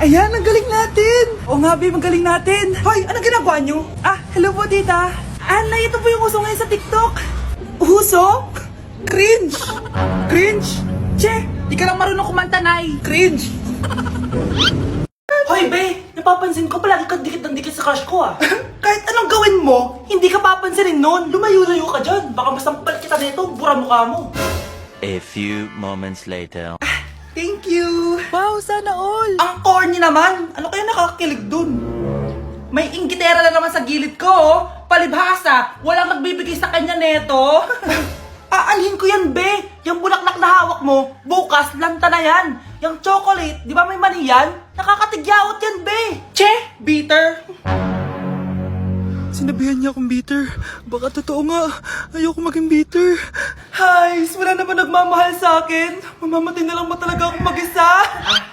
Ayan, ang galing natin! Oo nga, babe, ang galing natin! Hoy, anong ginagawa nyo? Hello po, tita! Nay, ito po yung uso ngayon sa TikTok! Uso? Cringe! Cringe? Che, di ka lang marunong kumanta, Nay! Cringe! Hoy, be! Napapansin ko palagi kang dikit ng dikit sa crush ko, Kahit anong gawin mo, hindi ka papansinin nun. Lumayo-layo ka dyan. Baka masampal kita nito, bura mukha mo. A few moments later. Thank you! Wow, sana all! Ang corny naman! Ano kaya nakakakilig dun? May inggitera na naman sa gilid ko, Palibhasa, walang nagbibigay sa kanya neto. Aalhin ko yan, be! Yung bulaklak na hawak mo, bukas, lanta na yan. Yung chocolate, di ba may mani yan? Nakakatigyawat yan, be! Che! Bitter! Sinabihan niya akong bitter. Baka totoo nga. Ayoko maging bitter. Hi, wala naman nagmamahal sa akin. Mamamatay na lang ba talaga akong mag-isa?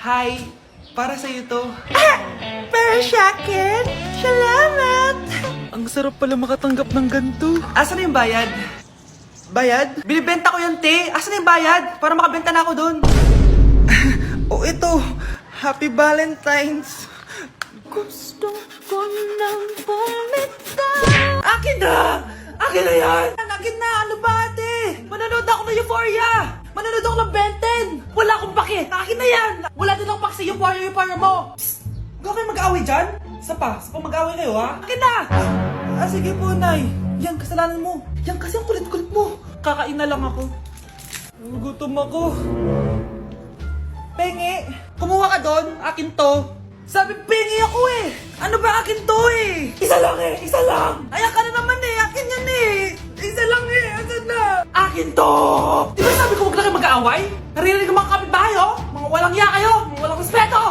Hi. Para sa'yo to. Para sa akin? Salamat! Ang sarap pala makatanggap ng ganito. Asan na yung bayad? Bayad? Binibenta ko yung te. Asan na yung bayad? Para makabenta na ako dun. Ito. Happy Valentine's. Gusto ko nang bumitaw. Akin na! Akin na yan! Akin na! Ano ba, ate? Manonood ako ng Euphoria! Manonood ako ng Ben 10! Wala akong pake! Akin na yan! Wala din akong pake sa Euphoria mo! Psst! Huwag kayo mag-away dyan? Isa pa mag-away kayo, ha? Akin na! Sige po, Nay. Yan, kasalanan mo. Yan kasi ang kulit-kulit mo. Kakain na lang ako. Gutom ako. Pengi! Kumuha ka doon! Akin to! Sabi, pengi ako eh! Ano ba akin to eh? Isa lang eh! Isa lang! Ayan ka na naman eh! Akin yan eh! Isa lang eh! Asan na? Akin to! Di ba sabi ko huwag lang kayo mag-aaway? Naririnig ang mga kapitbahay oh! Mga walang iya kayo! Mga walang respeto!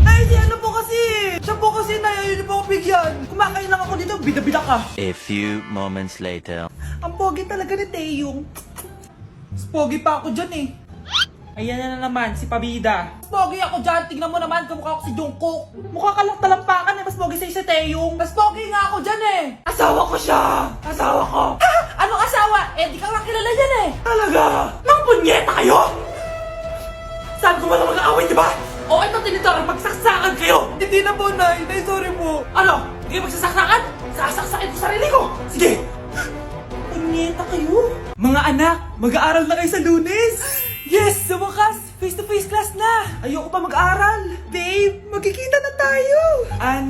Ay, si ano po kasi! Siya po kasi na ayaw niyo po ako bigyan! Kumakain lang ako dito, bida-bida ka! A few moments later. Ang pogi talaga ni Taeyong. Mas pogi pa ako dyan eh. Ayan na naman, si Pabida. Mas pogi ako dyan, tignan mo naman, kamukha ako si Jungkook. Mukha ka lang talampakan eh, mas pogi sa'yo si Taeyong. Mas pogi nga ako dyan eh. Asawa ko siya! Asawa ko! Ha? Anong asawa? Eh, di ka nga kilala yan eh. Talaga? Mga punyeta kayo? Sabi ko wala mag-aaway, di ba? O, ito tinitorong, magsaksakan kayo! Hindi na po, Nay. Nay, sorry po. Ano? Hindi kayo magsasaksakan? Sasaksakin ko sarili ko! Sige! Punyeta kayo? Mga anak, mag-aaral na kayo sa Lunes! Yes! Sa wakas! Face-to-face class na! Ayoko pa mag-aral! Babe, magkikita na tayo!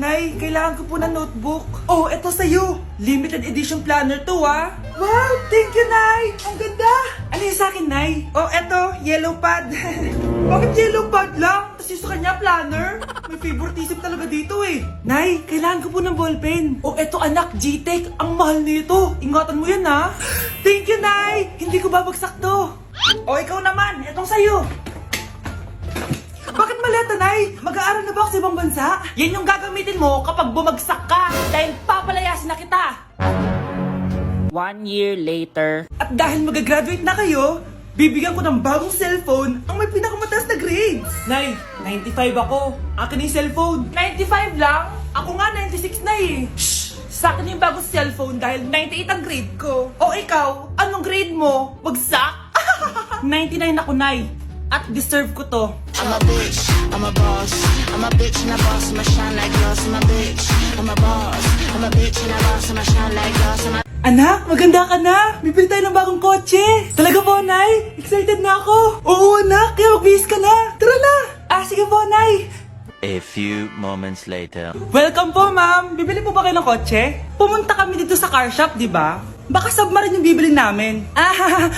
Nay, kailangan ko po ng notebook. Oh, eto sa'yo! Limited edition planner to, Wow! Thank you, Nay! Ang ganda! Ano yung sa'kin, Nay? Oh, eto, yellow pad. Bakit yellow pad lang? Tapos yung sa kanya, planner? May favoritism talaga dito eh. Nay, kailangan ko po ng ballpen. Oh, eto anak, G-Tech. Ang mahal nito. Ingatan mo yan, Thank you, Nay! Hindi ko babagsak to. O, ikaw naman. Etong sa'yo. Bakit maleta, Nay? Mag-aaral na ba ako sa ibang bansa? Yan yung gagamitin mo kapag bumagsak ka. Dahil papalayasin na kita. 1 year later. At dahil mag-graduate na kayo, bibigyan ko ng bagong cellphone ang may pinakamataas na grades. Nay, 95 ako. Akin yung cellphone. 95 lang? Ako nga 96 na eh. Shh! Sa akin yung bagong cellphone dahil 98 ang grade ko. O ikaw, anong grade mo? Bagsak? 99 ako, Nay. At deserve ko to. I'm a bitch, I'm a boss. I'm a bitch and a boss, I'm a shine like glass. I'm a bitch, I'm a boss. I'm a bitch and a boss, I'm a shine like glass. Anak, maganda ka na! Bibili tayo ng bagong kotse! Talaga po, Nay? Excited na ako! Oo, anak! Kaya magbihis ka na! Tara na! Sige po, Nay! A few moments later. Welcome po, ma'am! Bibili po ba kayo ng kotse? Pumunta kami dito sa car shop, di ba? Baka submarine yung bibili namin.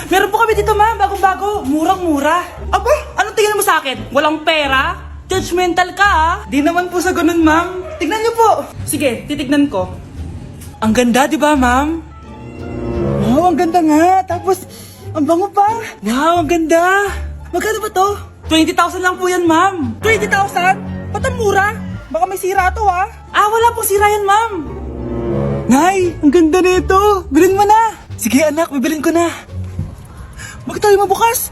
Meron po kami dito, ma'am. Bagong-bago. Murang-mura. Aba, anong tingin mo sa akin? Walang pera? Judgmental ka, Di naman po sa ganun, ma'am. Tignan niyo po. Sige, titignan ko. Ang ganda, di ba, ma'am? Wow, ang ganda nga. Tapos, ang bango pa. Wow, ang ganda. Magkano ba to? 20,000 lang po yan, ma'am. 20,000? Ba't ang mura? Baka may sira to, wala pong sira yan, ma'am. Nay, ang ganda nito. Bilhin mo na. Sige, anak, bibilin ko na. Bakit tayo mabukas?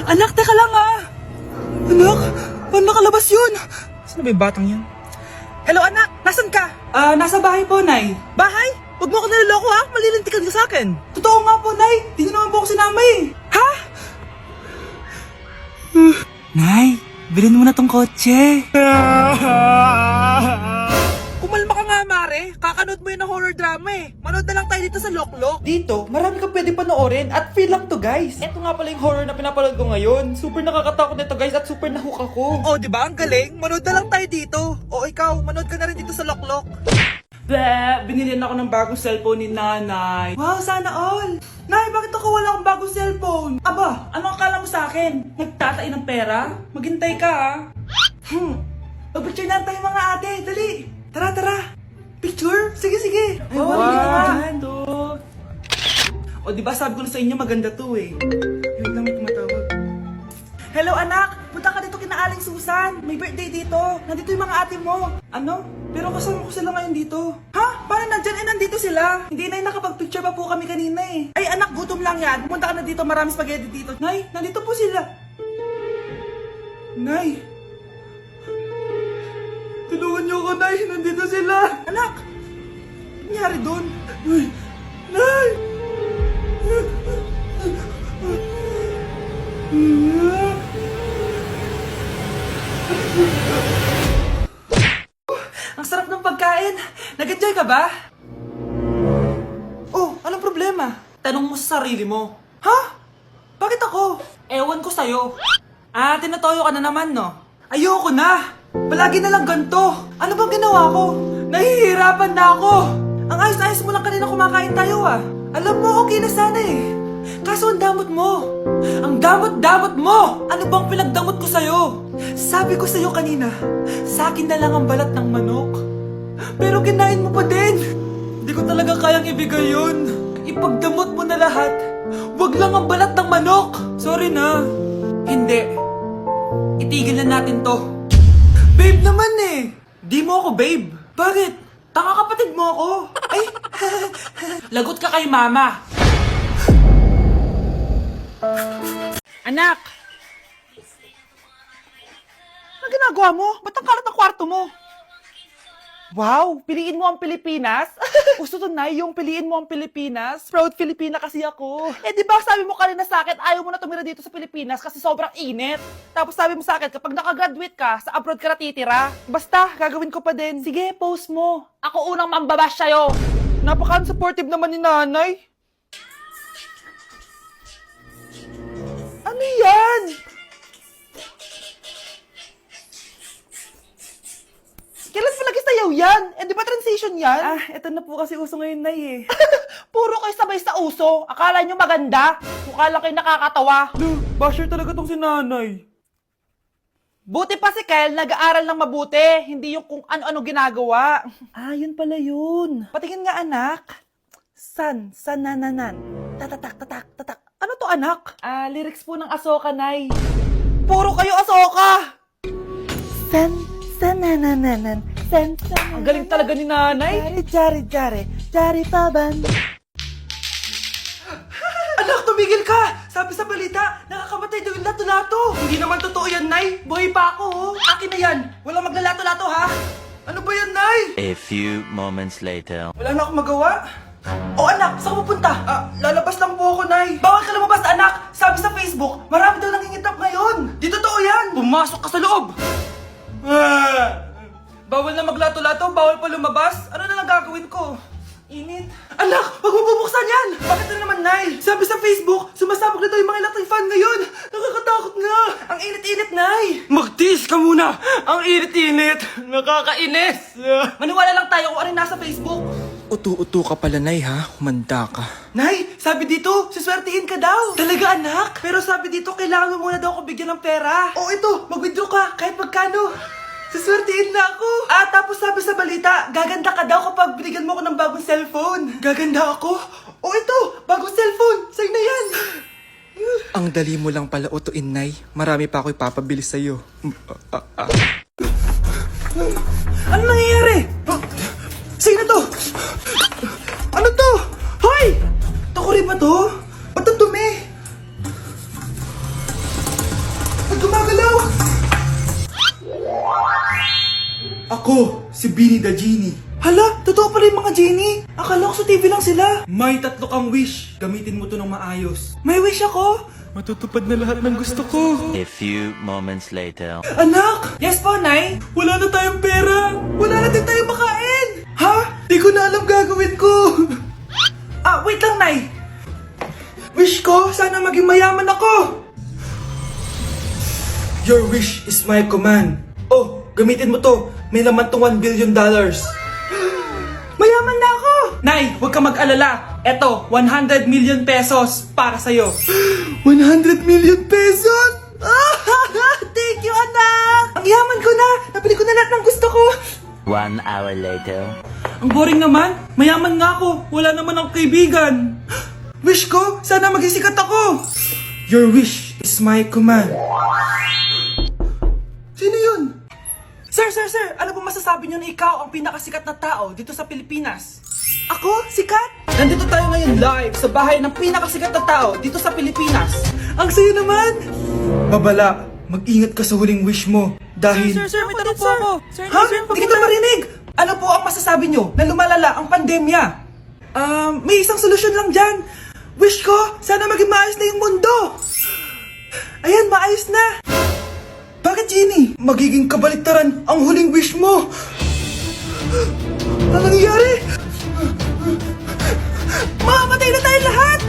Anak, teka lang, Anak, paano nakalabas yun? Saan na ba yung batang yun? Hello, anak. Nasaan ka? Nasa bahay po, Nay. Bahay? Huwag mo ako niloloko, Malilintikan ka sa akin. Totoo nga po, Nay. Di naman po ako sinama eh. Ha? Bilhin mo na tong kotse. Kumalma ka nga, Mare. Kakanood mo yun ng horror drama eh. Manood na lang tayo dito sa Loklok. Dito, marami ka pwede panoorin at free lang to, guys. Ito nga pala yung horror na pinapanood ko ngayon. Super nakakatakot nito, guys, at super nahook ako. Oh, di ba? Ang galing. Manood na lang tayo dito. O ikaw, manood ka na rin dito sa Loklok. Binilihan ako ng bagong cellphone ni nanay. Wow, sana all! Nay, bakit ako wala akong bagong cellphone? Aba, ano akala mo sa akin? Nagtatain ng pera? Maghintay ka, ha? Mag-picture na tayo mga ate, dali! Tara, tara! Picture? Sige, sige! Ay, wow, O, diba sabi ko na sa inyo maganda to eh. Wait lang, may tumatawag. Hello anak! Punta ka dito kina Aling Susan! May birthday dito! Nandito yung mga ate mo! Ano? Pero kasama ko sila ngayon dito. Ha? Paano nandyan? Eh, nandito sila! Hindi na nakapag-picture pa po kami kanina eh. Ay anak, gutom lang yan. Pumunta ka na dito, marami spaghetti dito. Nay, nandito po sila. Nay! Tulungan niyo ako, Nay! Nandito sila! Anak! Ano nangyari doon? Nay! Nay! Ang sarap ng pagkain! Nag-enjoy ka ba? Oh, anong problema? Tanong mo sa sarili mo. Ha? Bakit ako? Ewan ko sa'yo. Ah, tinatoyo ka na naman, no? Ayoko na! Palagi na lang ganito. Ano bang ginawa ko? Nahihirapan na ako. Ang ayos-ayos mo lang kanina kumakain tayo, ah. Alam mo, okay na sana eh. Kaso ang damot mo. Ang damot-damot mo! Ano bang pinagdamot ko sa'yo? Sabi ko sa'yo kanina, sa akin na lang ang balat ng manok. Pero kinain mo pa din. Hindi ko talaga kayang ibigay yun. Ipagdamot mo na lahat. Wag lang ang balat ng manok. Sorry na. Hindi. Itigil na natin to. Babe naman eh. Di mo ako babe. Bakit? Tanga kapatid mo ako. Ay, lagot ka kay mama. Anak! Ano ginagawa mo? Ba't ang kalat ng kwarto mo? Wow, piliin mo ang Pilipinas? Gusto to na yung piliin mo ang Pilipinas? Proud Filipina kasi ako. Eh di ba sabi mo kanina sa akin, ayaw mo na tumira dito sa Pilipinas kasi sobrang init. Tapos sabi mo sa akin, kapag nakagraduate ka, sa abroad ka na titira. Basta, gagawin ko pa din. Sige, post mo. Ako unang mambabash sa'yo. Napaka-supportive naman ni nanay. Ano yan? Kailan palagi sayaw yan? Eh, di ba transition yan? Ah, eto na po kasi uso ngayon, Nay eh. Puro kayo sabay sa uso. Akala nyo maganda. Mukha lang kayo nakakatawa. Basher talaga tong si nanay. Buti pa si Kyle, nag-aaral ng mabuti. Hindi yung kung ano-ano ginagawa. Ah, yun pala yun. Patingin nga, anak. San-nananan. Tatak. Ano to, anak? Ah, lyrics po ng Asoka, Nay. Puro kayo Asoka! San-nananan. Ang galing talaga ni nanay. Jari paban. Anak, tumigil ka! Sabi sa balita, nakakamatay daw yung lato-lato. Hindi naman totoo yan, Nay. Buhay pa ako, oh. Akin na yan. Walang maglalato-lato, ha? Ano ba yan, Nay? A few moments later. Wala na akong magawa. Oh, anak, saan ka pupunta? Lalabas lang po ako, Nay. Bawal ka lumabas, anak. Sabi sa Facebook, marami daw nangingitap ngayon. Di totoo yan. Pumasok ka sa loob. Bawal na maglato-lato, bawal pa lumabas. Ano na lang gagawin ko? Init. Anak, wag mo bubuksan yan! Bakit na naman, Nay? Sabi sa Facebook, sumasabog na daw yung mga electric fan ngayon. Nakakatakot nga. Ang init-init, Nay. Magtiis ka muna. Ang init-init. Nakakainis. Maniwala lang tayo kung ano yung nasa Facebook. Utu-utu ka pala, Nay, ha? Humanda ka. Nay, sabi dito, siswertihin ka daw. Talaga, anak? Pero sabi dito, kailangan mo muna daw ako bigyan ng pera. Oh, ito, mag-withdraw ka, kahit magkano. Siswertihin na ako. Ah, tapos sabi sa balita, gaganda ka daw kapag binigyan mo ako ng bagong cellphone. Gaganda ako? Oh, ito, bagong cellphone. Sa'yo na yan. Ang dali mo lang pala utuin, Nay. Marami pa ako ipapabili sa'yo. Ano nangyayari? Sino to? Ano to? Hoy! Takuri ba to? Ba't ang dumi? Ba't gumagalaw? Ako, si Beanie the Genie. Hala, totoo pala yung mga genie. Akala ko sa TV lang sila. May 3 kang wish. Gamitin mo to ng maayos. May wish ako? Matutupad na lahat ng gusto ko. A few moments later. Anak! Yes po, Nay? Wala na tayong pera! Wala na din tayong makain! Ha? Di ko na alam gagawin ko! Wait lang, Nay! Wish ko, sana maging mayaman ako! Your wish is my command. Oh, gamitin mo to. May laman tong $1 billion. Mayaman na ako! Nay, huwag ka mag-alala. Eto, 100 million pesos para sa'yo. 100 million pesos? Thank you, anak! Ang yaman ko na! Nabili ko na lahat ng gusto ko! 1 hour later. Ang boring naman. Mayaman nga ako. Wala naman akong kaibigan. Wish ko, sana maging sikat ako. Your wish is my command. Sino yun? Sir! Ano po masasabi niyo na ikaw ang pinakasikat na tao dito sa Pilipinas? Ako? Sikat? Nandito tayo ngayon live sa bahay ng pinakasikat na tao dito sa Pilipinas. Ang sayo naman! Babala, mag-ingat ka sa huling wish mo. Dahil... Sir, may tanong po ako. Sir, Ha? Hindi kita marinig! Ano po ang masasabi nyo na lumalala ang pandemya? May isang solusyon lang dyan. Wish ko, sana maging maayos na yung mundo. Ayan, maayos na. Bakit, Jenny? Magiging kabaliktaran ang huling wish mo. Ano nangyayari? Mamamatay na tayo lahat!